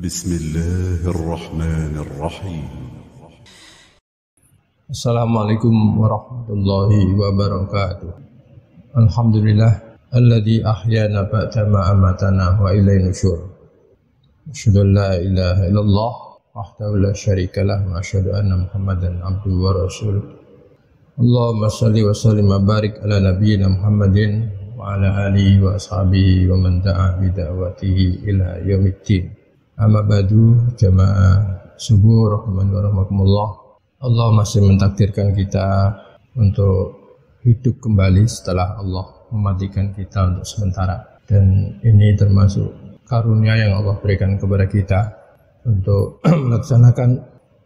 بسم الله الرحمن الرحيم. Assalamualaikum warahmatullahi wabarakatuh. Alhamdulillah alladzi ahyana ba'da ma amatana wa ilaihi nusyur. Asyhadu an la ilaha illallah wahdahu la syarikalah wa asyhadu anna Muhammadan abduhu wa rasuluh. Allahumma shalli wa sallim wa barik ala nabiyyina Muhammadin wa ala alihi wa ashabihi wa man da'a bi da'watihi ila yaumiddin. Amma ba'du, jamaah subuh rahimakumullah. Allah masih mentakdirkan kita untuk hidup kembali setelah Allah mematikan kita untuk sementara. Dan ini termasuk karunia yang Allah berikan kepada kita untuk melaksanakan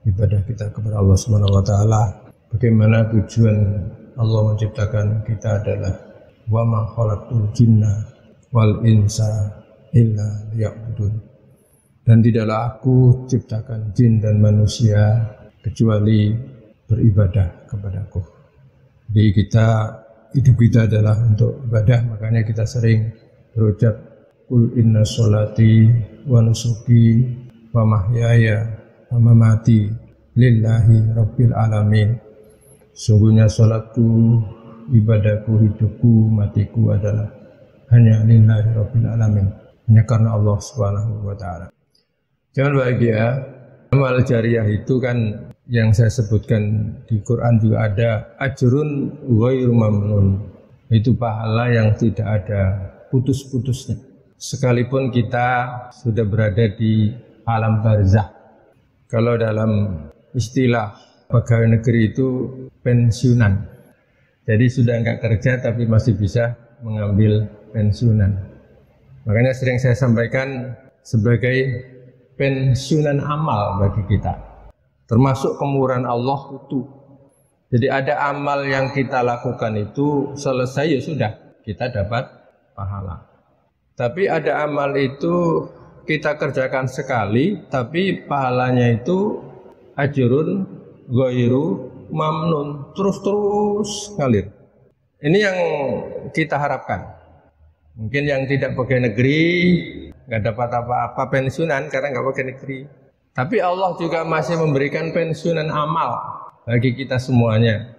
ibadah kita kepada Allah Subhanahu wa taala. Bagaimana tujuan Allah menciptakan kita adalah wa ma khalaqtul jinna wal insa illa liya'budun. Dan tidaklah aku ciptakan jin dan manusia kecuali beribadah kepadaku. Jadi hidup kita adalah untuk ibadah, makanya kita sering berucap Qul inna sholati wa nusuki wa mahyaya wa mamati lillahi rabbil alamin. Sungguhnya sholatku, ibadahku, hidupku, matiku adalah hanya lillahi rabbil alamin, hanya karena Allah Subhanahu wa taala. Jangan bahagia. Amal jariah itu kan yang saya sebutkan di Quran juga ada ajrun ghairu mamnun. Itu pahala yang tidak ada putus-putusnya. Sekalipun kita sudah berada di alam barzah. Kalau dalam istilah pegawai negeri itu pensiunan. Jadi sudah enggak kerja tapi masih bisa mengambil pensiunan. Makanya sering saya sampaikan sebagai pensiunan amal bagi kita, termasuk kemurahan Allah itu. Jadi ada amal yang kita lakukan itu selesai ya sudah, kita dapat pahala. Tapi ada amal itu kita kerjakan sekali, tapi pahalanya itu ajrun ghairu mamnun, terus ngalir. Ini yang kita harapkan. Mungkin yang tidak pegawai negeri nggak dapat apa-apa pensiunan karena nggak pakai negeri. Tapi Allah juga masih memberikan pensiunan amal bagi kita semuanya.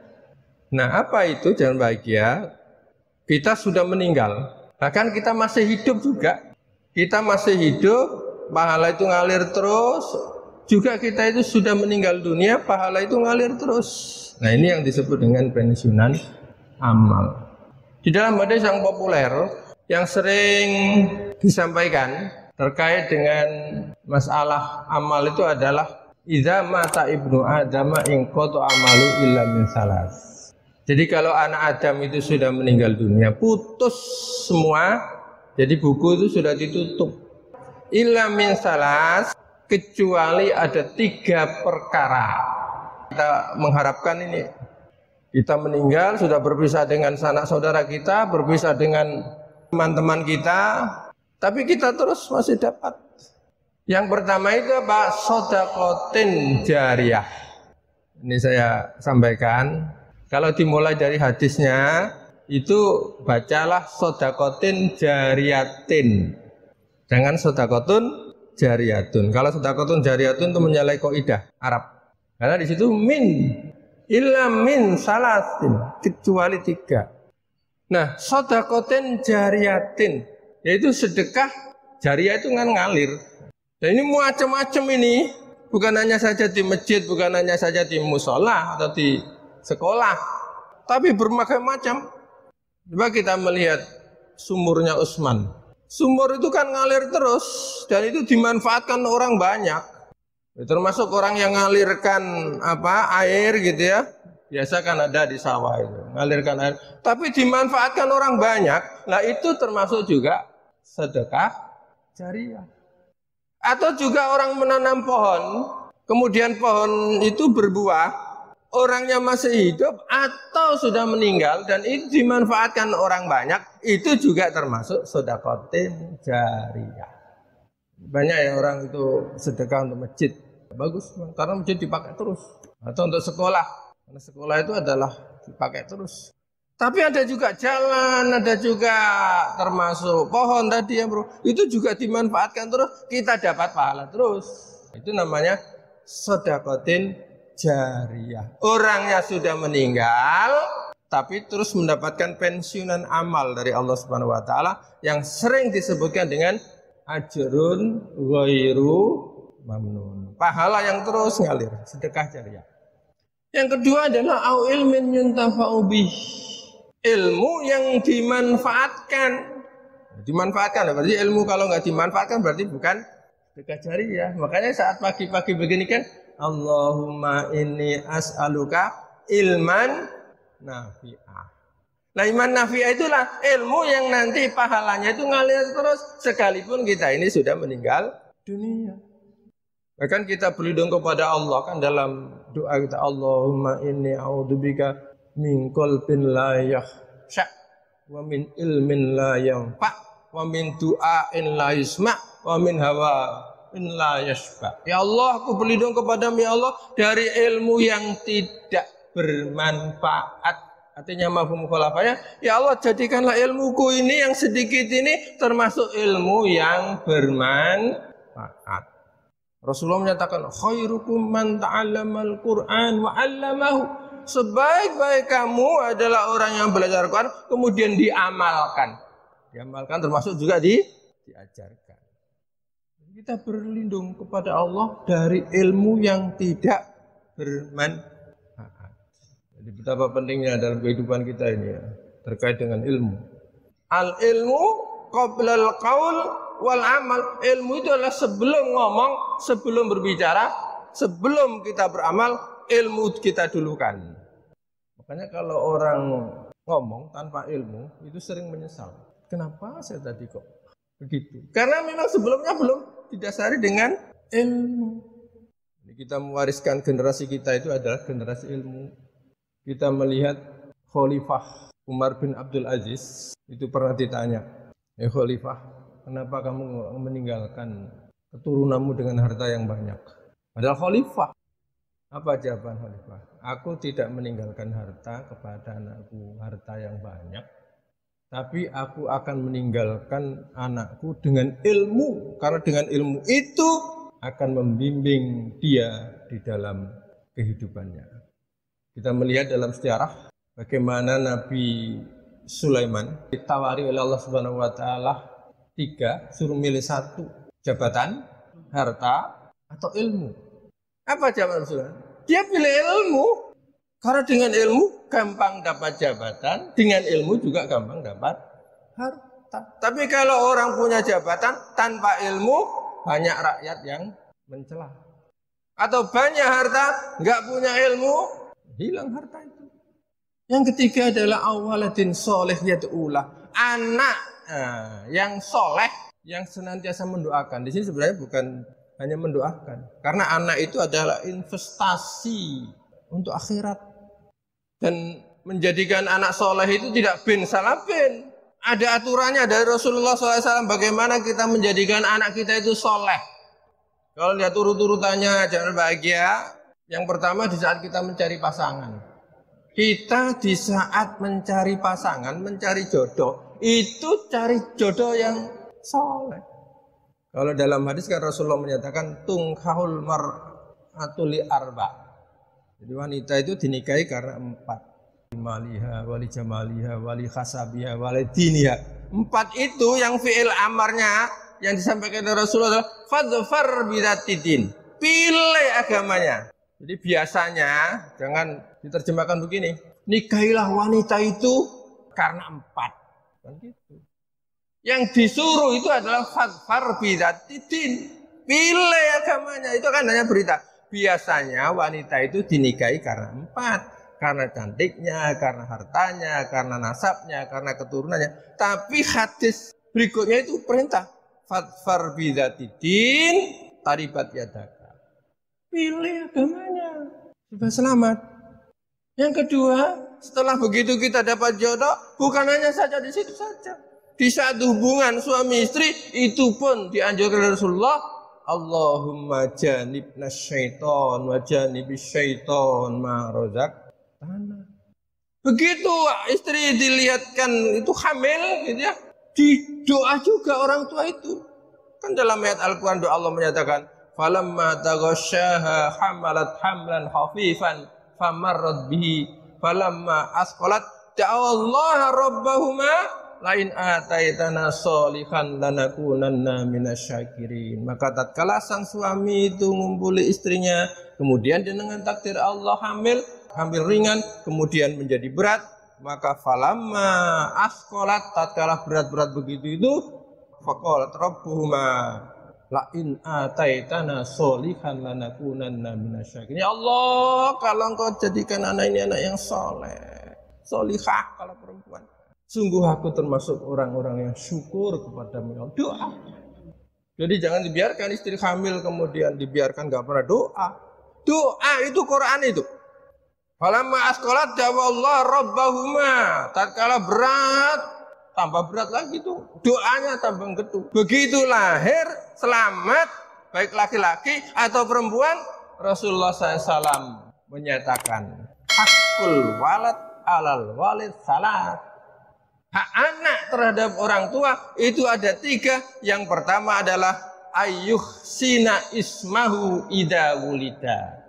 Nah, apa itu? Jangan bahagia. Kita sudah meninggal, bahkan kita masih hidup juga. Kita masih hidup, pahala itu ngalir terus. Juga kita itu sudah meninggal dunia, pahala itu ngalir terus. Nah, ini yang disebut dengan pensiunan amal. Di dalam hadis yang populer, yang sering disampaikan terkait dengan masalah amal itu adalah idza mata ibnu adam in qata amalu illa min salas. Jadi kalau anak Adam itu sudah meninggal dunia, putus semua, jadi buku itu sudah ditutup. Illa min salas, kecuali ada 3 perkara. Kita mengharapkan ini, kita meninggal sudah berpisah dengan sanak saudara kita, berpisah dengan teman-teman kita, tapi kita terus masih dapat. Yang pertama itu apa? Shadaqatin jariyah. Ini saya sampaikan. Kalau dimulai dari hadisnya, itu bacalah shadaqatin jariyatin. Jangan shadaqatun jariyatun. Kalau shadaqatun jariyatun itu menyalahi kaidah Arab. Karena di situ min, illa min salasin, kecuali 3. Nah, shadaqatin jariyatin, yaitu sedekah jariah itu kan ngalir. Dan ini macam-macam ini, bukan hanya saja di masjid, bukan hanya saja di musola atau di sekolah, tapi berbagai macam. Coba kita melihat sumurnya Utsman. Sumur itu kan ngalir terus dan itu dimanfaatkan orang banyak. Termasuk orang yang ngalirkan air gitu ya. Biasa kan ada di sawah itu, ngalirkan air. Tapi dimanfaatkan orang banyak. Nah itu termasuk juga sedekah jariah. Atau juga orang menanam pohon, kemudian pohon itu berbuah, orangnya masih hidup atau sudah meninggal dan itu dimanfaatkan orang banyak, itu juga termasuk sedekatin jariah. Banyak ya orang itu sedekah untuk masjid, bagus karena masjid dipakai terus, atau untuk sekolah, karena sekolah itu adalah dipakai terus. Tapi ada juga jalan, ada juga termasuk pohon tadi ya bro. Itu juga dimanfaatkan terus, kita dapat pahala terus. Itu namanya sedekatin jariyah. Orangnya sudah meninggal, tapi terus mendapatkan pensiunan amal dari Allah Subhanahu Wa Taala yang sering disebutkan dengan ajrun ghairu mamnun. Pahala yang terus ngalir, sedekah jariyah. Yang kedua adalah au ilmin yuntafa'u bih. Ilmu yang dimanfaatkan. Dimanfaatkan berarti ilmu kalau nggak dimanfaatkan berarti bukan sedekah jariyah. Makanya saat pagi-pagi begini kan, Allahumma inni as'aluka ilman nafi'ah. Nah, iman nafi'ah itulah ilmu yang nanti pahalanya itu ngalir terus sekalipun kita ini sudah meninggal dunia. Bahkan kita berlindung kepada Allah kan dalam doa kita, Allahumma inni a'udzubika min qalbin la yakhsha wa min ilmin la yanfa wa min du'ain la yusma wa min hawa in la yashba. Ya Allah, aku berlindung kepadamu ya Allah dari ilmu yang tidak bermanfaat. Artinya mafhum mukhalafahnya, ya Allah jadikanlah ilmuku ini yang sedikit ini termasuk ilmu yang bermanfaat. Rasulullah menyatakan khairukum man ta'allamal Qur'an wa 'allamahu. Sebaik-baik kamu adalah orang yang belajar Al-Quran kemudian diamalkan. Diamalkan termasuk juga diajarkan. Kita berlindung kepada Allah dari ilmu yang tidak bermanfaat. Jadi betapa pentingnya dalam kehidupan kita ini ya, terkait dengan ilmu. Al-ilmu qablal qaul wal amal. Ilmu itu adalah sebelum ngomong, sebelum berbicara, sebelum kita beramal, ilmu kita dulukan. Makanya kalau orang ngomong tanpa ilmu itu sering menyesal. Kenapa saya tadi kok begitu? Karena memang sebelumnya belum didasari dengan ilmu. Jadi kita mewariskan generasi kita itu adalah generasi ilmu. Kita melihat Khalifah Umar bin Abdul Aziz itu pernah ditanya, Khalifah, kenapa kamu meninggalkan keturunanmu dengan harta yang banyak? Padahal Khalifah. Apa jawaban Khalifah? Aku tidak meninggalkan harta kepada anakku, harta yang banyak. Tapi aku akan meninggalkan anakku dengan ilmu. Karena dengan ilmu itu akan membimbing dia di dalam kehidupannya. Kita melihat dalam sejarah bagaimana Nabi Sulaiman ditawari oleh Allah Subhanahu Wa Taala 3, suruh milih 1, jabatan, harta, atau ilmu. Apa jawaban Rasulullah? Dia pilih ilmu. Karena dengan ilmu gampang dapat jabatan, dengan ilmu juga gampang dapat harta. Tapi kalau orang punya jabatan tanpa ilmu, banyak rakyat yang mencela. Atau banyak harta, nggak punya ilmu, hilang harta itu. Yang ketiga adalah awaladin soleh yad'ulah. Anak yang soleh, yang senantiasa mendoakan. Di sini sebenarnya bukan hanya mendoakan, karena anak itu adalah investasi untuk akhirat. Dan menjadikan anak soleh itu tidak bin salah bin. Ada aturannya dari Rasulullah SAW bagaimana kita menjadikan anak kita itu soleh. Kalau lihat urut-urutannya jangan bahagia. Yang pertama di saat kita mencari pasangan. Kita di saat mencari pasangan, mencari jodoh, itu cari jodoh yang soleh. Kalau dalam hadis kan Rasulullah menyatakan tungkahul mar'atu li arba. Jadi wanita itu dinikahi karena 4. Maliha, wali jamaliha, wali khasabiha, wali diniha. 4 itu yang fi'il amarnya yang disampaikan oleh Rasulullah adalah fadfar bidatidin. Pilih agamanya. Jadi biasanya jangan diterjemahkan begini. Nikahilah wanita itu karena 4. Kan gitu. Yang disuruh itu adalah fadfar bidatidin. Pilih agamanya. Itu kan hanya berita. Biasanya wanita itu dinikahi karena 4. Karena cantiknya, karena hartanya, karena nasabnya, karena keturunannya. Tapi hadis berikutnya itu perintah. Fadfar bidatidin taribat yadaka. Pilih agamanya. Sudah selamat. Yang kedua, setelah begitu kita dapat jodoh, bukan hanya saja di situ saja. Di saat hubungan suami istri itu pun dianjurkan Rasulullah, Allahumma janibna syaiton wa janibis syaiton ma razaqtana. Begitu istri dilihatkan itu hamil, gitu ya, didoa juga orang tua itu. Kan dalam ayat Al-Quran doa Allah menyatakan, falamma taghasyaha hamalat hamlan khafifan famarrat bihi falamma asqalat da'awallaha rabbahuma lain ataitana sholihan lanakunanna minasyakirin. Maka tatkala sang suami itu ngumpuli istrinya, kemudian dengan takdir Allah hamil ringan, kemudian menjadi berat, maka falamma asqalat, tatkala berat-berat begitu itu, faqalat rabbuhuma la in ataitana sholihan lanakunanna minasyakirin. Ya Allah, kalau Engkau jadikan anak ini anak yang soleh, solihah kalau perempuan, sungguh aku termasuk orang-orang yang syukur kepadamu. Doa. Jadi jangan dibiarkan istri hamil kemudian dibiarkan gak pernah doa. Doa itu Quran itu. Falamma asqalat da'awallah rabbahuma. Tatkala berat, tambah berat lagi tuh. Doanya tambah getu. Begitu lahir, selamat, baik laki-laki atau perempuan, Rasulullah SAW menyatakan, hakul walad alal walid salat. Hak anak terhadap orang tua itu ada 3. Yang pertama adalah ayyuhsina ismahu idza wulida.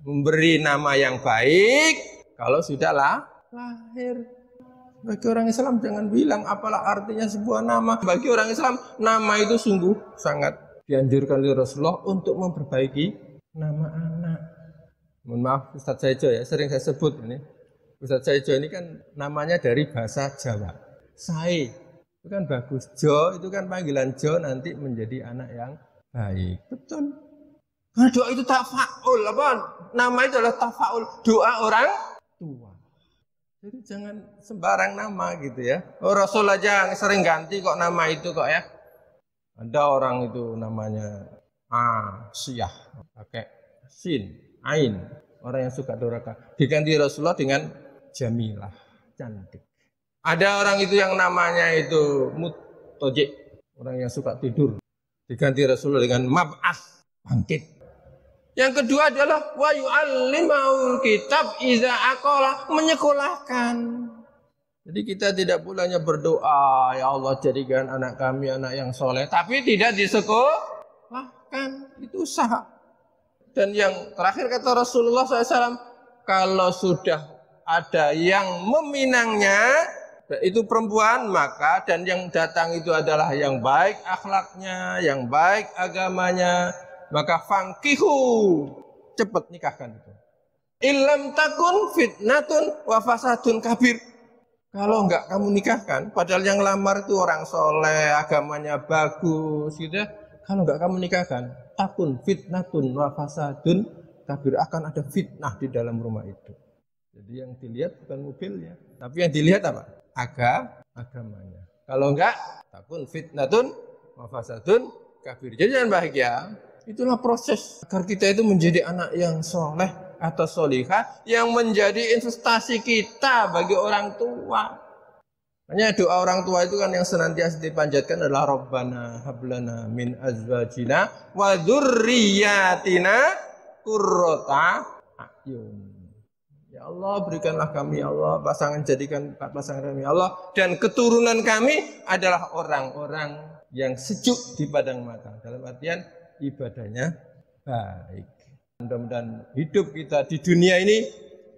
Memberi nama yang baik kalau sudah lahir. Bagi orang Islam jangan bilang apalah artinya sebuah nama. Bagi orang Islam nama itu sungguh sangat dianjurkan oleh Rasulullah untuk memperbaiki nama anak. Mohon maaf Ustaz Saijo ya, sering saya sebut ini. Ustaz Saijo ini kan namanya dari bahasa Jawa. Sai itu kan bagus. Jo itu kan panggilan Jo nanti menjadi anak yang baik. Betul. Karena doa itu tafaul, apa? Nama itu adalah tafaul, doa orang tua. Jadi jangan sembarang nama gitu ya. Oh, Rasul aja sering ganti kok nama itu kok ya. Ada orang itu namanya Siyah, pakai sin, ain. Orang yang suka doraka. Diganti Rasulullah dengan Jamilah, cantik. Ada orang itu yang namanya itu Mutojik, orang yang suka tidur. Diganti Rasulullah dengan Mab'as, bangkit. Yang kedua adalah wa yu'allimaul kitab iza aqala, menyekolahkan. Jadi kita tidak bolanya berdoa, ya Allah jadikan anak kami anak yang soleh, tapi tidak disekolahkan, itu usaha. Dan yang terakhir kata Rasulullah SAW, kalau sudah ada yang meminangnya, itu perempuan, maka dan yang datang itu adalah yang baik akhlaknya, yang baik agamanya, maka fangkihu, cepat nikahkan itu. Illam takun fitnatun wa fasadun kabir. Kalau enggak kamu nikahkan, padahal yang lamar itu orang soleh, agamanya bagus, gitu ya. Kalau enggak kamu nikahkan, takun fitnatun wa fasadun kabir, akan ada fitnah di dalam rumah itu. Jadi yang dilihat bukan mobilnya, tapi yang dilihat apa? Agamanya. Kalau enggak, takun fitnatun wa fasadun kabir. Jadi jangan bahagia. Itulah proses agar kita itu menjadi anak yang soleh atau solihah yang menjadi investasi kita bagi orang tua. Hanya doa orang tua itu kan yang senantiasa dipanjatkan adalah Rabbana hablana min azwajina wa dzurriyyatina qurrata a'yun. Ya Allah berikanlah kami, ya Allah pasangan, jadikan pasangan kami, ya Allah, dan keturunan kami adalah orang-orang yang sejuk di padang mata. Dalam artian ibadahnya baik. Mudah-mudahan hidup kita di dunia ini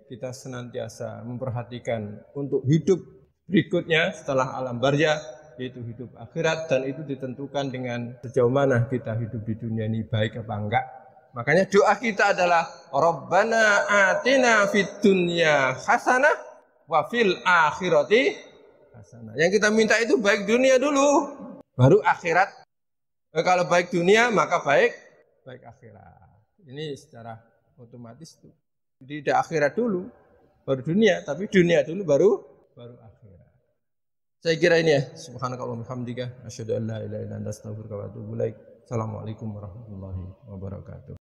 kita senantiasa memperhatikan untuk hidup berikutnya setelah alam barzah, yaitu hidup akhirat, dan itu ditentukan dengan sejauh mana kita hidup di dunia ini baik apa enggak. Makanya doa kita adalah Rabbana atina fid dunya hasanah wa fil akhirati hasanah. Yang kita minta itu baik dunia dulu, baru akhirat. Kalau baik dunia maka baik akhirat. Ini secara otomatis tuh. Tidak akhirat dulu, baru dunia, tapi dunia dulu baru akhirat. Saya kira ini ya. Subhanakallahumma hamdika asyhadu an la ilaha illa anta astaghfiruka wa atubu ilaik. Assalamualaikum warahmatullahi wabarakatuh.